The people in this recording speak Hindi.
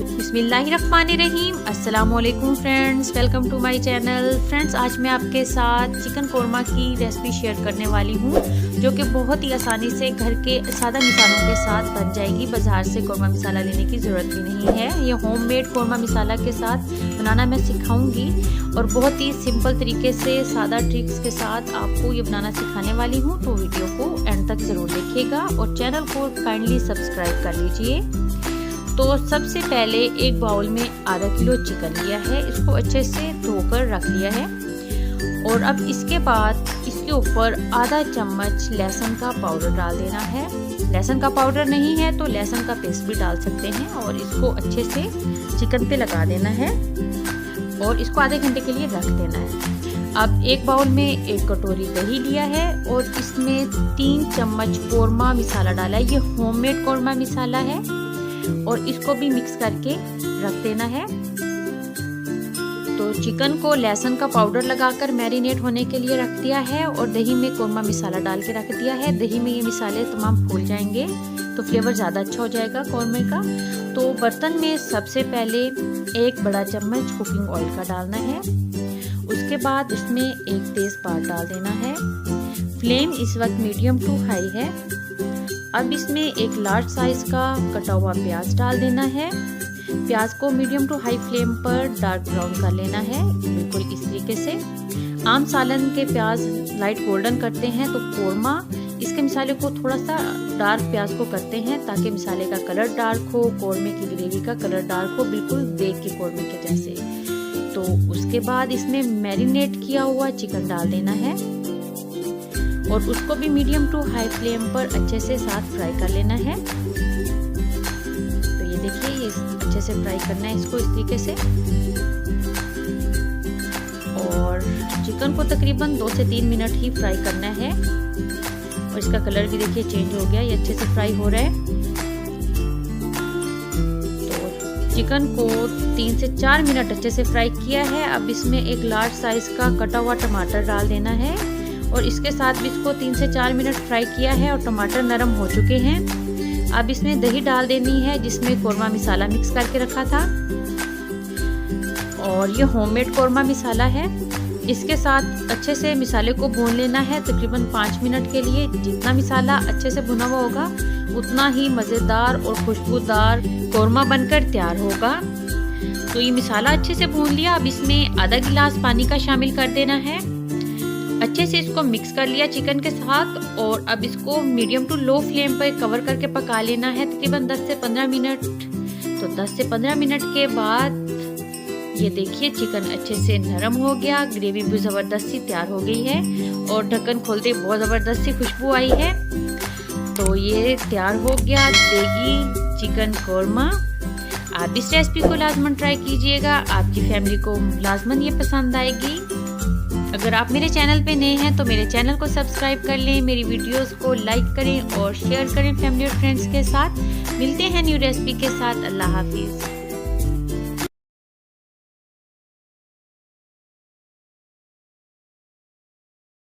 बिस्मिल्लाहिर्रहमानिर्रहीम। अस्सलामुअलैकुम friends, welcome to my channel. Friends, आज मैं आपके साथ चिकन कोरमा की रेसिपी शेयर करने वाली हूँ, जो कि बहुत ही आसानी से घर के सादा मिसालों के साथ बन जाएगी। बाज़ार से कोरमा मसाला लेने की ज़रूरत भी नहीं है। ये होममेड कोरमा मसाला के साथ बनाना मैं सिखाऊंगी और बहुत ही सिंपल तरीके से सादा ट्रिक्स के साथ आपको ये बनाना सिखाने वाली हूँ। तो वीडियो को एंड तक ज़रूर देखिएगा और चैनल को काइंडली सब्सक्राइब कर लीजिए। तो सबसे पहले एक बाउल में आधा किलो चिकन लिया है, इसको अच्छे से धोकर रख लिया है। और अब इसके बाद इसके ऊपर आधा चम्मच लहसुन का पाउडर डाल देना है। लहसुन का पाउडर नहीं है तो लहसुन का पेस्ट भी डाल सकते हैं और इसको अच्छे से चिकन पे लगा देना है और इसको आधे घंटे के लिए रख देना है। अब एक बाउल में एक कटोरी दही लिया है और इसमें 3 चम्मच कोरमा मसाला डाला है। ये होममेड कोरमा मसाला है और इसको भी मिक्स करके रख देना है। तो चिकन को लहसुन का पाउडर लगाकर मैरिनेट होने के लिए रख दिया है और दही में कोरमा मसाला डाल के रख दिया है। दही में ये मसाले तमाम फूल जाएंगे तो फ्लेवर ज़्यादा अच्छा हो जाएगा कोरमे का। तो बर्तन में सबसे पहले 1 बड़ा चम्मच कुकिंग ऑयल का डालना है। उसके बाद उसमें एक तेज़पात डाल देना है। फ्लेम इस वक्त मीडियम टू हाई है। अब इसमें एक लार्ज साइज का कटा हुआ प्याज डाल देना है। प्याज को मीडियम टू हाई फ्लेम पर डार्क ब्राउन कर लेना है, बिल्कुल इस तरीके से। आम सालन के प्याज लाइट गोल्डन करते हैं तो कोरमा इसके मसाले को थोड़ा सा डार्क प्याज को करते हैं ताकि मसाले का कलर डार्क हो, कोरमे की ग्रेवी का कलर डार्क हो, बिल्कुल देख के कोरमे के जैसे। तो उसके बाद इसमें मैरिनेट किया हुआ चिकन डाल देना है और उसको भी मीडियम टू हाई फ्लेम पर अच्छे से साथ फ्राई कर लेना है। तो ये देखिए, ये अच्छे से फ्राई करना है इसको इस तरीके से। और चिकन को तकरीबन 2 से 3 मिनट ही फ्राई करना है और इसका कलर भी देखिए चेंज हो गया, ये अच्छे से फ्राई हो रहा है। तो चिकन को 3 से 4 मिनट अच्छे से फ्राई किया है। अब इसमें एक लार्ज साइज का कटा हुआ टमाटर डाल देना है और इसके साथ भी इसको 3 से 4 मिनट फ्राई किया है और टमाटर नरम हो चुके हैं। अब इसमें दही डाल देनी है जिसमें कोरमा मसाला मिक्स करके रखा था और ये होममेड कोरमा मसाला है। इसके साथ अच्छे से मसाले को भून लेना है तकरीबन 5 मिनट के लिए। जितना मसाला अच्छे से भुना हुआ होगा उतना ही मज़ेदार और खुशबूदार कोरमा बनकर तैयार होगा। तो ये मसाला अच्छे से भून लिया। अब इसमें आधा गिलास पानी का शामिल कर देना है। अच्छे से इसको मिक्स कर लिया चिकन के साथ और अब इसको मीडियम टू लो फ्लेम पर कवर करके पका लेना है तकरीबन 10 से 15 मिनट। तो 10 से 15 मिनट के बाद ये देखिए चिकन अच्छे से नरम हो गया, ग्रेवी भी ज़बरदस्त सी तैयार हो गई है और ढक्कन खोलते बहुत ज़बरदस्त सी खुशबू आई है। तो ये तैयार हो गया देगी चिकन कोरमा। आप इस रेसिपी को लाजमन ट्राई कीजिएगा, आपकी फैमिली को लाजमन ये पसंद आएगी। अगर आप मेरे चैनल पे नए हैं तो मेरे चैनल को सब्सक्राइब कर लें, मेरी वीडियोस को लाइक करें और शेयर करें फैमिली और फ्रेंड्स के साथ। मिलते हैं न्यू रेसिपी के साथ। अल्लाह हाफिज़।